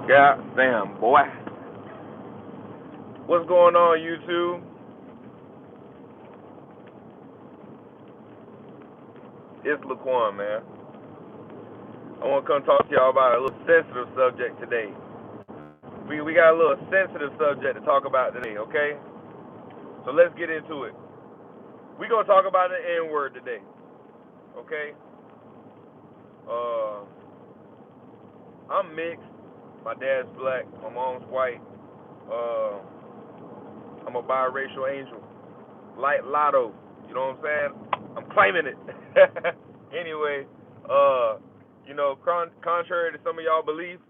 God damn, boy. What's going on, YouTube? It's Laquan, man. I want to come talk to y'all about a little sensitive subject today. We got a little sensitive subject to talk about today, okay? So let's get into it. We're going to talk about the N word today, okay? Uh, I'm mixed. My dad's black. My mom's white. Uh, I'm a biracial angel. Like Lotto. You know what I'm saying? I'm claiming it. Anyway, contrary to some of y'all beliefs,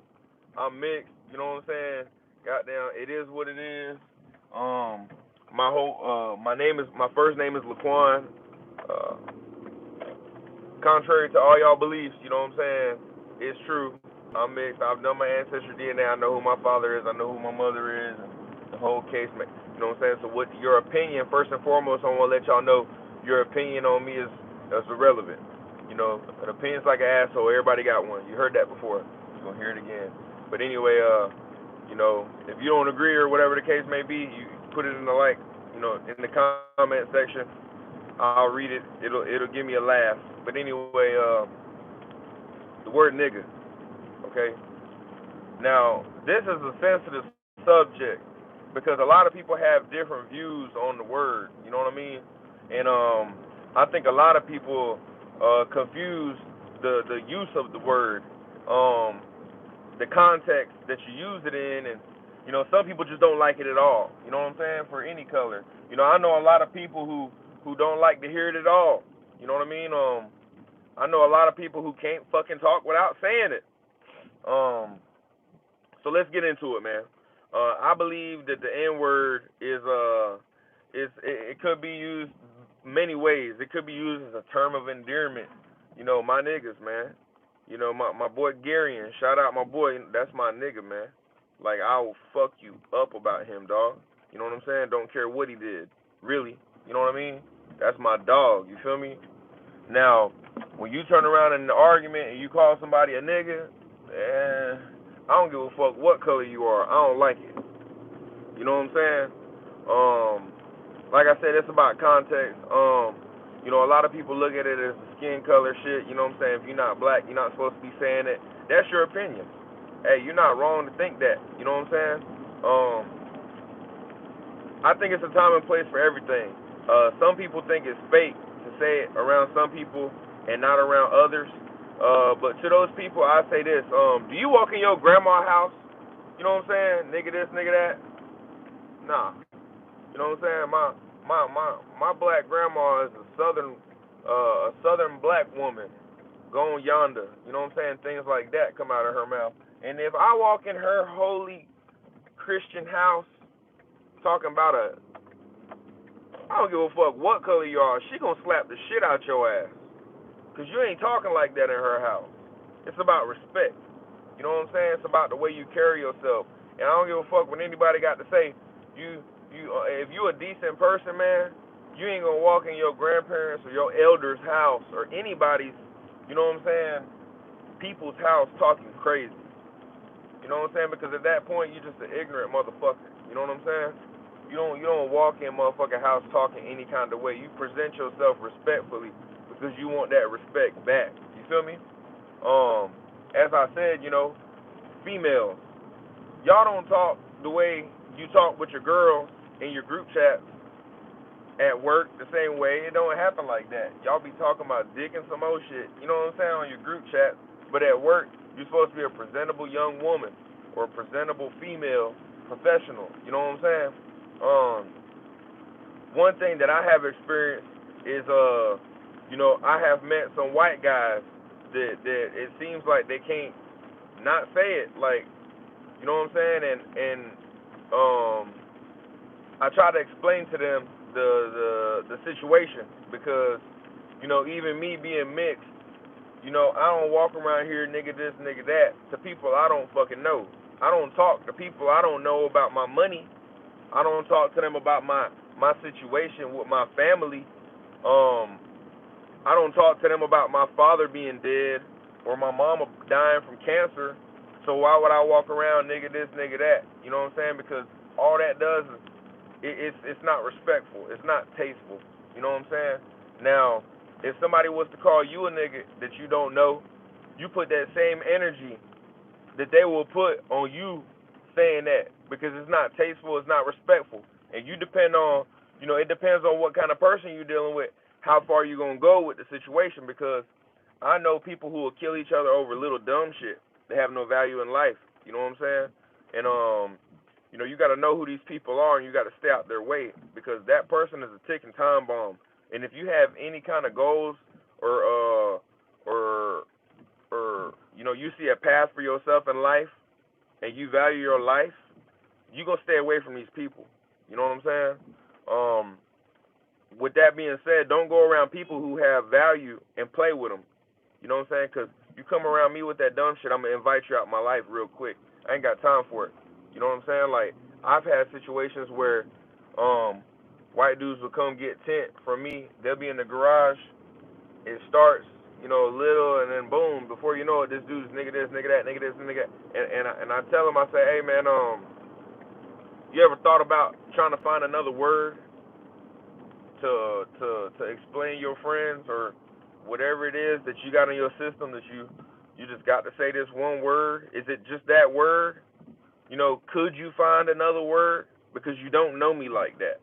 I'm mixed. You know what I'm saying? Goddamn, it is what it is. My first name is Laquan. Uh, Contrary to all y'all beliefs, you know what I'm saying? It's true. I'm mixed. I've done my ancestry DNA. I know who my father is. I know who my mother is. And the whole case, you know what I'm saying? So, what your opinion? First and foremost, I want to let y'all know your opinion on me is irrelevant. You know, an opinion's like an asshole. Everybody got one. You heard that before. You're gonna hear it again. But anyway, if you don't agree or whatever the case may be, you put it in the in the comment section. I'll read it. It'll give me a laugh. But anyway, the word nigga. Okay. Now this is a sensitive subject because a lot of people have different views on the word. You know what I mean? And I think a lot of people confuse the use of the word, the context that you use it in, and some people just don't like it at all. You know what I'm saying? For any color. I know a lot of people who don't like to hear it at all. You know what I mean? I know a lot of people who can't fucking talk without saying it. So let's get into it, man. I believe that the N word it could be used many ways. It could be used as a term of endearment. My niggas, man. My boy Garion. Shout out my boy. That's my nigga, man. Like, I will fuck you up about him, dog. You know what I'm saying? Don't care what he did. Really. You know what I mean? That's my dog. You feel me? Now, when you turn around in the argument and you call somebody a nigga, I don't give a fuck what color you are. I don't like it. You know what I'm saying? Like I said, it's about context. A lot of people look at it as skin color shit. You know what I'm saying? If you're not black, you're not supposed to be saying it. That's your opinion. Hey, you're not wrong to think that. You know what I'm saying? I think it's a time and place for everything. Some people think it's fake to say it around some people and not around others. But to those people, I say this: do you walk in your grandma's house? You know what I'm saying? Nigga this, nigga that. Nah. You know what I'm saying? My black grandma is a southern black woman, gone yonder. You know what I'm saying? Things like that come out of her mouth. And if I walk in her holy Christian house talking about I don't give a fuck what color you are, she gonna slap the shit out your ass. Cause you ain't talking like that in her house. It's about respect. You know what I'm saying? It's about the way you carry yourself. And I don't give a fuck what anybody got to say. If you a decent person, man, you ain't gonna walk in your grandparents or your elder's house or anybody's, you know what I'm saying, people's house talking crazy. You know what I'm saying? Because at that point, you're just an ignorant motherfucker. You know what I'm saying? You don't walk in motherfucking house talking any kind of way. You present yourself respectfully because you want that respect back. You feel me? As I said, females, y'all don't talk the way you talk with your girls in your group chat at work the same way. It don't happen like that. Y'all be talking about dick and some old shit, you know what I'm saying, on your group chat. But at work, you're supposed to be a presentable young woman or a presentable female professional. You know what I'm saying? One thing that I have experienced is, I have met some white guys that it seems like they can't not say it. Like, you know what I'm saying? And I try to explain to them the situation because, even me being mixed, I don't walk around here nigga this, nigga that to people I don't fucking know. I don't talk to people I don't know about my money. I don't talk to them about my situation with my family. I don't talk to them about my father being dead or my mama dying from cancer. So why would I walk around nigga this, nigga that? You know what I'm saying? Because all that does is it's not respectful. It's not tasteful. You know what I'm saying? Now, if somebody was to call you a nigga that you don't know, you put that same energy that they will put on you saying that, because it's not tasteful, it's not respectful. And you depend on, it depends on what kind of person you're dealing with, how far you're going to go with the situation, because I know people who will kill each other over little dumb shit. They have no value in life. You know what I'm saying? And, you got to know who these people are, and you got to stay out their way, because that person is a ticking time bomb. And if you have any kind of goals or you see a path for yourself in life and you value your life, you're going to stay away from these people. You know what I'm saying? With that being said, don't go around people who have value and play with them. You know what I'm saying? Because you come around me with that dumb shit, I'm going to invite you out my life real quick. I ain't got time for it. You know what I'm saying? Like, I've had situations where white dudes will come get tent from me. They'll be in the garage. It starts, little, and then boom, before you know it, this dude's nigga this, nigga that, nigga this, nigga that. And I tell him, I say, hey man, you ever thought about trying to find another word to explain your friends or whatever it is that you got in your system that you just got to say this one word? Is it just that word? Could you find another word? Because you don't know me like that.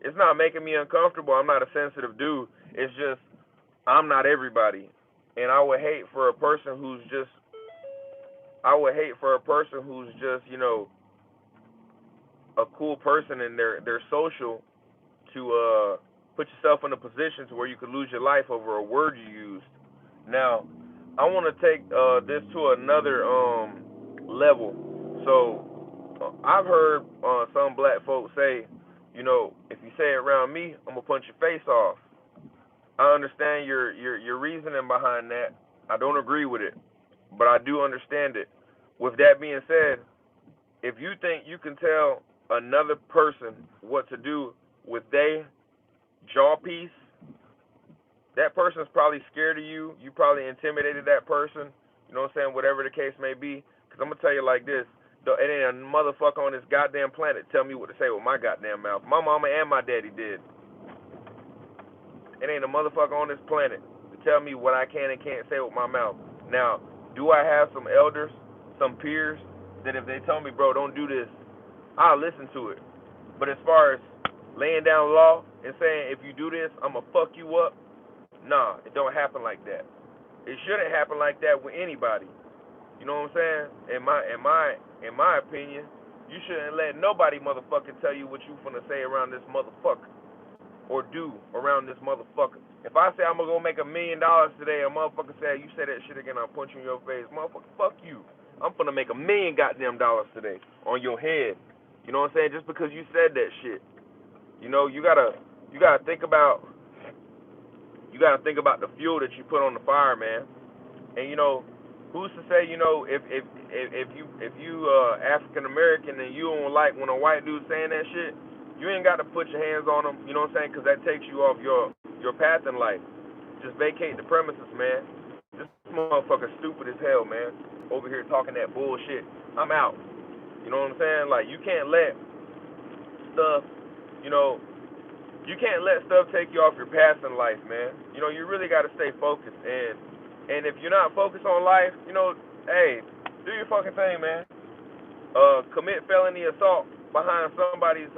It's not making me uncomfortable. I'm not a sensitive dude. It's just I'm not everybody. And I would hate for a person who's just a cool person and they're social to put yourself in a position to where you could lose your life over a word you used. Now, I want to take this to another level. So, I've heard some black folks say, if you say it around me, I'm gonna punch your face off. I understand your reasoning behind that. I don't agree with it, but I do understand it. With that being said, if you think you can tell another person what to do with their jaw piece, that person's probably scared of you. You probably intimidated that person. You know what I'm saying? Whatever the case may be. Because I'm going to tell you like this. It ain't a motherfucker on this goddamn planet tell me what to say with my goddamn mouth. My mama and my daddy did. It ain't a motherfucker on this planet to tell me what I can and can't say with my mouth. Now, do I have some elders, some peers, that if they tell me, bro, don't do this, I'll listen to it. But as far as laying down law and saying, if you do this, I'm going to fuck you up, nah, it don't happen like that. It shouldn't happen like that with anybody. You know what I'm saying? In my opinion, you shouldn't let nobody motherfucking tell you what you finna say around this motherfucker or do around this motherfucker. If I say I'm gonna go make $1 million today, a motherfucker say you say that shit again, I'll punch you in your face. Motherfucker, fuck you. I'm finna make $1 million goddamn dollars today on your head. You know what I'm saying? Just because you said that shit. You gotta think about the fuel that you put on the fire, man. And who's to say, if you African American and you don't like when a white dude saying that shit, you ain't got to put your hands on them. You know what I'm saying? Because that takes you off your path in life. Just vacate the premises, man. This motherfucker stupid as hell, man. Over here talking that bullshit. I'm out. You know what I'm saying? Like, you can't let stuff, you can't let stuff take you off your path in life, man. You really got to stay focused. And if you're not focused on life, hey, do your fucking thing, man. Commit felony assault behind somebody's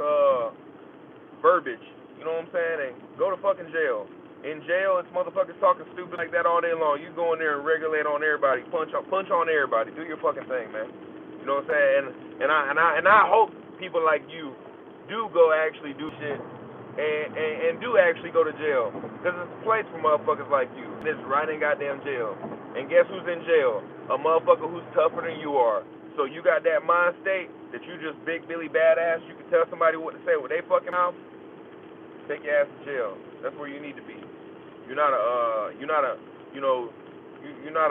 verbiage. You know what I'm saying? And go to fucking jail. In jail, it's motherfuckers talking stupid like that all day long. You go in there and regulate on everybody, punch on everybody. Do your fucking thing, man. You know what I'm saying? And I hope people like you do go actually do shit and do actually go to jail, because it's a place for motherfuckers like you. And it's right in goddamn jail. And guess who's in jail? A motherfucker who's tougher than you are. So you got that mind state that you just big Billy badass. You can tell somebody what to say with their fucking mouth. Take your ass to jail. That's where you need to be. You're not a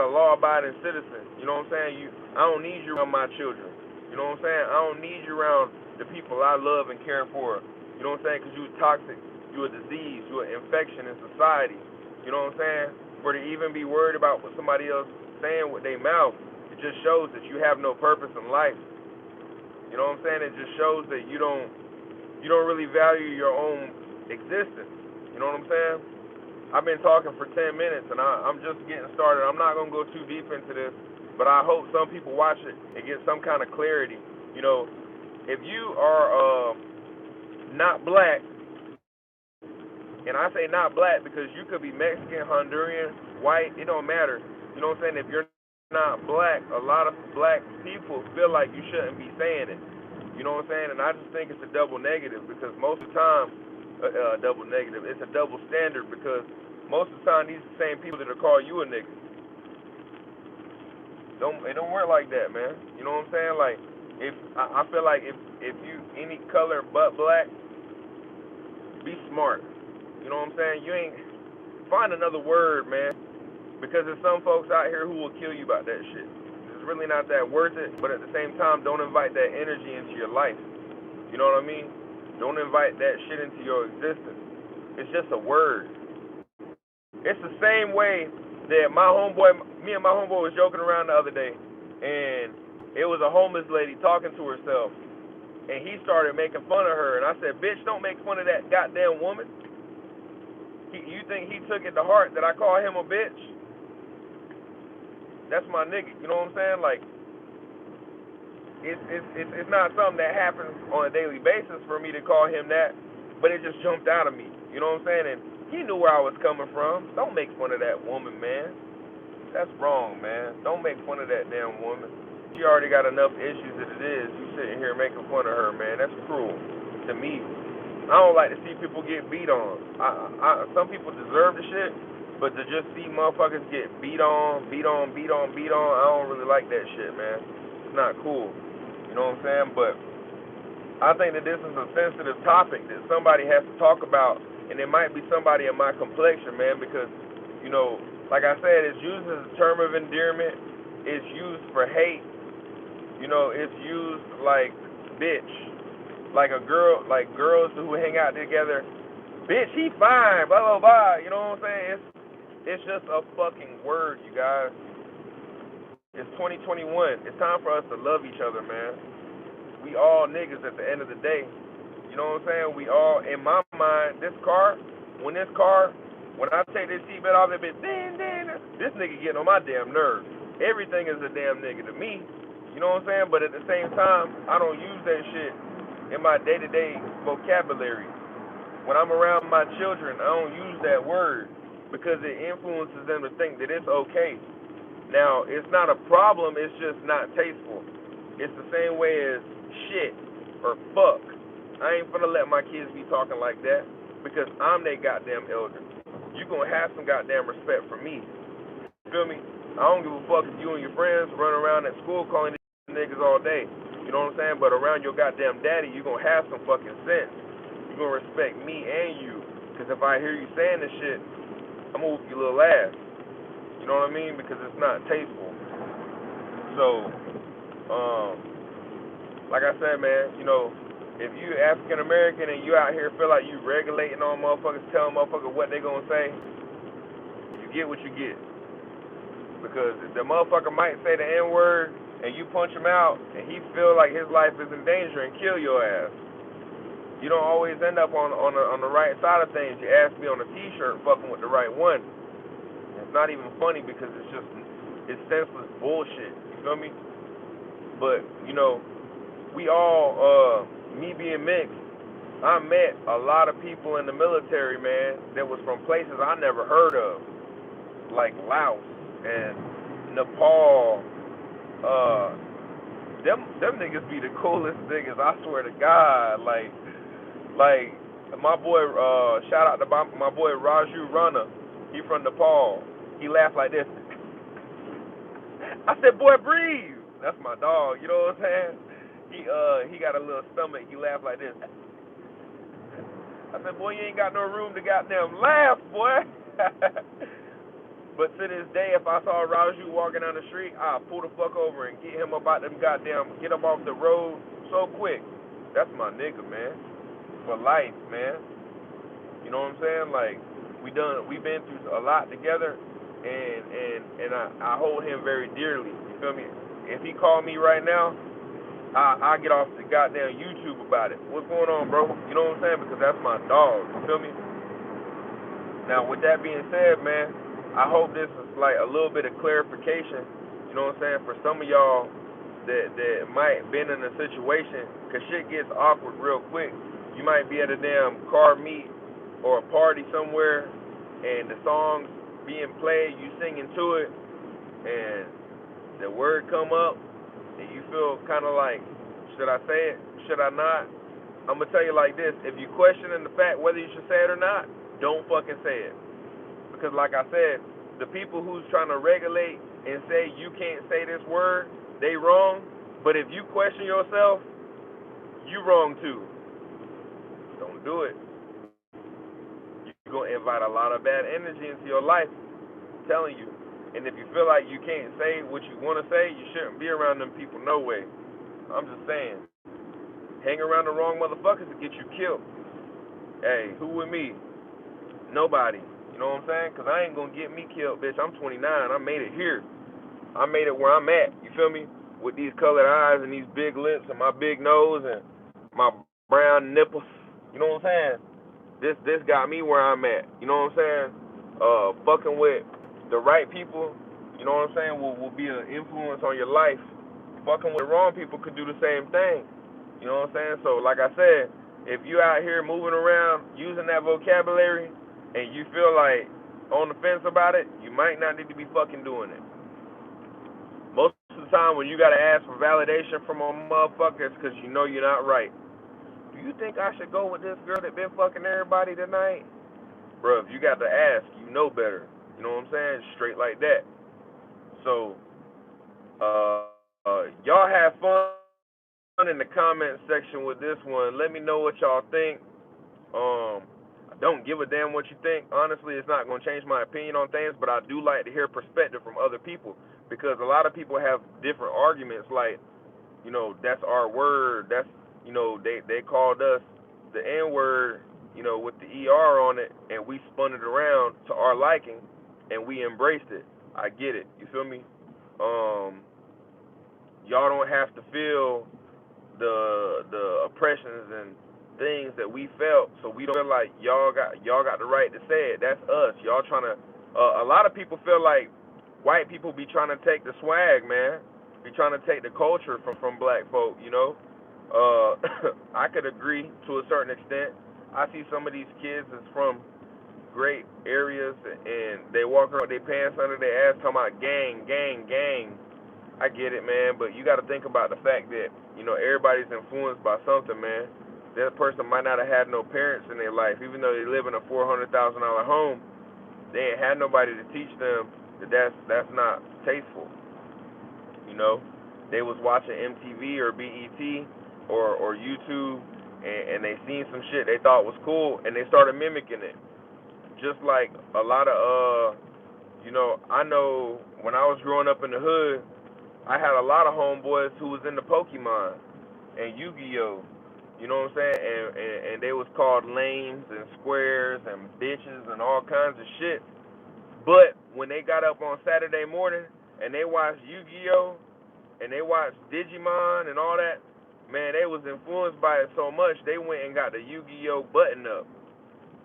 law-abiding citizen. You know what I'm saying? I don't need you around my children. You know what I'm saying? I don't need you around the people I love and care for. You know what I'm saying? Because you're toxic. You're a disease. You're an infection in society. You know what I'm saying? For to even be worried about what somebody else is saying with their mouth, that just shows that you have no purpose in life. You know what I'm saying? It just shows that you don't really value your own existence. You know what I'm saying? I've been talking for 10 minutes and I'm just getting started. I'm not gonna go too deep into this, but I hope some people watch it and get some kind of clarity. You know, if you are not black, and I say not black because you could be Mexican, Honduran, white, it don't matter. You know what I'm saying? If you're not black, a lot of black people feel like you shouldn't be saying it. You know what I'm saying? And I just think it's a double negative because most of the time, double negative, it's a double standard because most of the time these are the same people that will call you a nigga. It don't work like that, man. You know what I'm saying? Like, if I feel like if you any color but black, be smart. You know what I'm saying? You ain't find another word, man. Because there's some folks out here who will kill you about that shit. It's really not that worth it, but at the same time, don't invite that energy into your life. You know what I mean? Don't invite that shit into your existence. It's just a word. It's the same way that me and my homeboy was joking around the other day, and it was a homeless lady talking to herself, and he started making fun of her, and I said, bitch, don't make fun of that goddamn woman. You think he took it to heart that I call him a bitch? That's my nigga. You know what I'm saying? Like, it's not something that happens on a daily basis for me to call him that, but it just jumped out of me. You know what I'm saying? And he knew where I was coming from. Don't make fun of that woman, man. That's wrong, man. Don't make fun of that damn woman. She already got enough issues as it is. You sitting here making fun of her, man. That's cruel to me. I don't like to see people get beat on. Some people deserve the shit, but to just see motherfuckers get beat on, I don't really like that shit, man. It's not cool. You know what I'm saying? But I think that this is a sensitive topic that somebody has to talk about, and it might be somebody in my complexion, man, because, you know, like I said, it's used as a term of endearment. It's used for hate. You know, it's used like bitch. Like a girl, like girls who hang out together, bitch, he fine, blah, blah, blah. You know what I'm saying? It's just a fucking word, you guys. It's 2021. It's time for us to love each other, man. We all niggas at the end of the day. You know what I'm saying? We all, in my mind, when I take this seatbelt off, it be ding, ding, this nigga getting on my damn nerves. Everything is a damn nigga to me. You know what I'm saying? But at the same time, I don't use that shit in my day-to-day vocabulary. When I'm around my children, I don't use that word because it influences them to think that it's okay. Now, it's not a problem, it's just not tasteful. It's the same way as shit or fuck. I ain't finna let my kids be talking like that because I'm their goddamn elder. You gonna have some goddamn respect for me. You feel me? I don't give a fuck if you and your friends run around at school calling these niggas all day. You know what I'm saying? But around your goddamn daddy, you gonna have some fucking sense. You gonna respect me and you. Because if I hear you saying this shit, I'm gonna whoop your little ass. You know what I mean? Because it's not tasteful. So, like I said, man, you know, if you African American and you out here feel like you regulating on motherfuckers, telling motherfuckers what they gonna say, you get what you get. Because if the motherfucker might say the N-word and you punch him out and he feel like his life is in danger and kill your ass, you don't always end up on the right side of things. You ask me on a t-shirt fucking with the right one. It's not even funny because it's senseless bullshit. You feel me? But, you know, we all, me being mixed, I met a lot of people in the military, man, that was from places I never heard of, like Laos and Nepal. Them niggas be the coolest niggas, I swear to God. Like my boy, shout out to my boy Raju Rana. He from Nepal. He laughed like this. I said, boy, breathe. That's my dog. You know what I'm saying? He got a little stomach. He laughed like this. I said, boy, you ain't got no room to goddamn laugh, boy. But to this day, if I saw Raju walking down the street, I'll pull the fuck over and get him about them goddamn, get him off the road so quick. That's my nigga, man. For life, man. You know what I'm saying? Like, we've been through a lot together, and I hold him very dearly. You feel me? If he called me right now, I get off the goddamn YouTube about it. What's going on, bro? You know what I'm saying? Because that's my dog. You feel me? Now, with that being said, man, I hope this is like a little bit of clarification. You know what I'm saying? For some of y'all that might been in a situation, cause shit gets awkward real quick. You might be at a damn car meet or a party somewhere, and the song's being played, you singing to it, and the word come up, and you feel kind of like, should I say it? Should I not? I'm gonna tell you like this: if you questioning the fact whether you should say it or not, don't fucking say it. Because like I said, the people who's trying to regulate and say you can't say this word, they wrong. But if you question yourself, you wrong too. Don't do it. You're gonna invite a lot of bad energy into your life. I'm telling you. And if you feel like you can't say what you want to say, you shouldn't be around them people. No way. I'm just saying. Hang around the wrong motherfuckers to get you killed. Hey, who with me? Nobody. You know what I'm saying? Because I ain't going to get me killed, bitch. I'm 29. I made it here. I made it where I'm at. You feel me? With these colored eyes and these big lips and my big nose and my brown nipples. You know what I'm saying? This got me where I'm at. You know what I'm saying? Fucking with the right people, you know what I'm saying, will be an influence on your life. Fucking with the wrong people could do the same thing. You know what I'm saying? So like I said, if you out here moving around using that vocabulary and you feel like on the fence about it, you might not need to be fucking doing it. Most of the time when you gotta ask for validation from a motherfucker, it's because you know you're not right. Do you think I should go with this girl that been fucking everybody tonight? Bro, if you got to ask, you know better. You know what I'm saying? Straight like that. So, y'all have fun in the comment section with this one. Let me know what y'all think. I don't give a damn what you think. Honestly, it's not going to change my opinion on things, but I do like to hear perspective from other people because a lot of people have different arguments. Like, you know, that's our word. That's, you know, they called us the N word, you know, with the ER on it, and we spun it around to our liking, and we embraced it. I get it. You feel me? Y'all don't have to feel the oppressions and things that we felt, so we don't feel like y'all got the right to say it. That's us. Y'all trying to. A lot of people feel like white people be trying to take the swag, man. Be trying to take the culture from black folk. You know. I could agree to a certain extent. I see some of these kids is from great areas and they walk around with their pants under their ass talking about gang, gang, gang. I get it, man, but you got to think about the fact that, you know, everybody's influenced by something, man. That person might not have had no parents in their life, even though they live in a $400,000 home. They ain't had nobody to teach them that that's not tasteful. You know, they was watching MTV or BET or YouTube, and they seen some shit they thought was cool, and they started mimicking it. Just like a lot of, you know, I know when I was growing up in the hood, I had a lot of homeboys who was into Pokemon and Yu-Gi-Oh. You know what I'm saying? And they was called lames and squares and bitches and all kinds of shit. But when they got up on Saturday morning and they watched Yu-Gi-Oh and they watched Digimon and all that, man, they was influenced by it so much they went and got the Yu-Gi-Oh button up.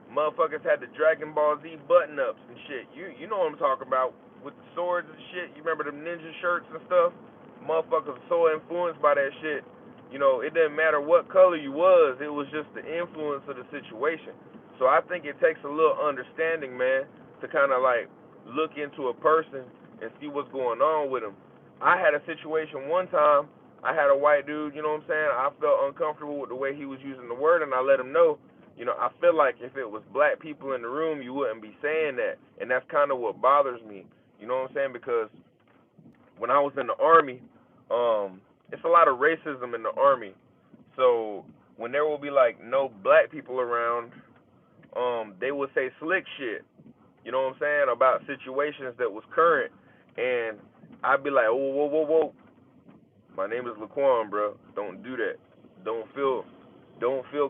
Motherfuckers had the Dragon Ball Z button ups and shit. You know what I'm talking about with the swords and shit. You remember them ninja shirts and stuff? Motherfuckers were so influenced by that shit. You know, it didn't matter what color you was. It was just the influence of the situation. So I think it takes a little understanding, man, to kind of like look into a person and see what's going on with them. I had a situation one time. I had a white dude, you know what I'm saying? I felt uncomfortable with the way he was using the word, and I let him know, you know, I feel like if it was black people in the room, you wouldn't be saying that. And that's kind of what bothers me. You know what I'm saying? Because when I was in the Army, it's a lot of racism in the Army. So when there will be like no black people around, they would say slick shit. You know what I'm saying? About situations that was current. And I'd be like, whoa, whoa, whoa, whoa. My name is Laquan, bro. Don't do that. Don't feel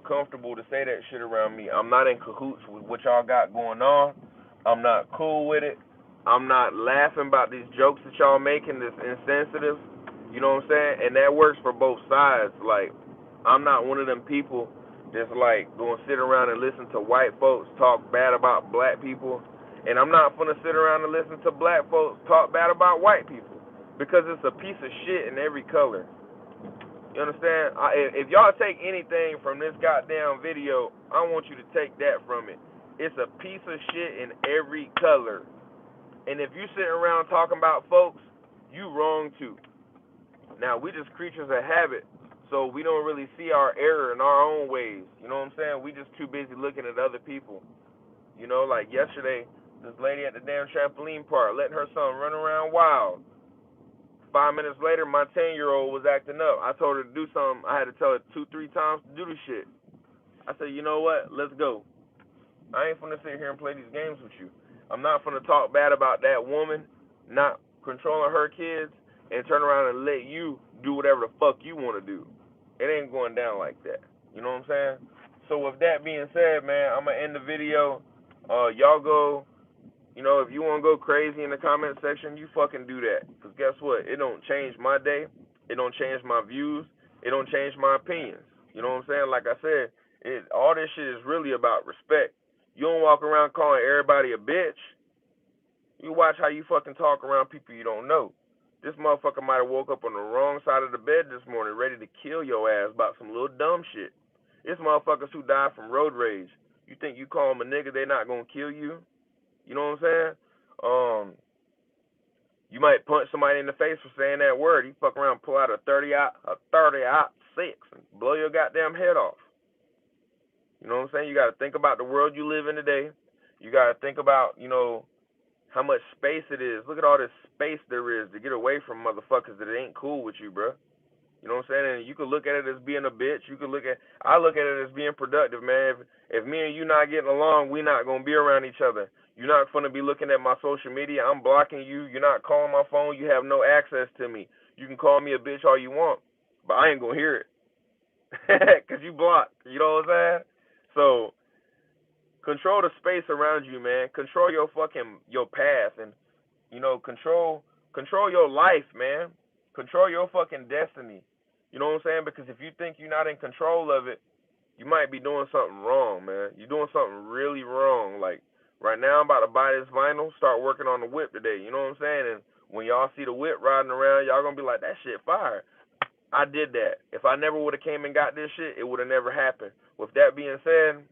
comfortable to say that shit around me. I'm not in cahoots with what y'all got going on. I'm not cool with it. I'm not laughing about these jokes that y'all making that's insensitive. You know what I'm saying? And that works for both sides. Like, I'm not one of them people that's like gonna sit around and listen to white folks talk bad about black people, and I'm not gonna sit around and listen to black folks talk bad about white people because it's a piece of shit in every color. You understand? If y'all take anything from this goddamn video, I want you to take that from it. It's a piece of shit in every color. And if you sitting around talking about folks, you wrong too. Now, we just creatures of habit, so we don't really see our error in our own ways. You know what I'm saying? We just too busy looking at other people. You know, like yesterday, this lady at the damn trampoline park letting her son run around wild. 5 minutes later, my 10-year-old was acting up. I told her to do something. I had to tell her 2-3 times to do the shit. I said, you know what? Let's go. I ain't finna sit here and play these games with you. I'm not finna talk bad about that woman not controlling her kids and turn around and let you do whatever the fuck you want to do. It ain't going down like that. You know what I'm saying? So with that being said, man, I'm gonna end the video. Y'all go. You know, if you want to go crazy in the comment section, you fucking do that. Because guess what? It don't change my day. It don't change my views. It don't change my opinions. You know what I'm saying? Like I said, all this shit is really about respect. You don't walk around calling everybody a bitch. You watch how you fucking talk around people you don't know. This motherfucker might have woke up on the wrong side of the bed this morning ready to kill your ass about some little dumb shit. It's motherfuckers who die from road rage. You think you call them a nigga, they not gonna kill you? You know what I'm saying? You might punch somebody in the face for saying that word. You fuck around, pull out a 30-06 and blow your goddamn head off. You know what I'm saying? You got to think about the world you live in today. You got to think about, you know, how much space it is. Look at all this space there is to get away from motherfuckers that ain't cool with you, bro. You know what I'm saying? And you could look at it as being a bitch. I look at it as being productive, man. If me and you not getting along, we not gonna be around each other. You're not gonna be looking at my social media. I'm blocking you. You're not calling my phone. You have no access to me. You can call me a bitch all you want, but I ain't gonna hear it because you blocked. You know what I'm saying? So control the space around you, man. Control your path, and you know, control your life, man. Control your fucking destiny. You know what I'm saying? Because if you think you're not in control of it, you might be doing something wrong, man. You're doing something really wrong. Like right now, I'm about to buy this vinyl, start working on the whip today. You know what I'm saying? And when y'all see the whip riding around, y'all gonna be like, that shit fire. I did that. If I never would have came and got this shit, it would have never happened. With that being said,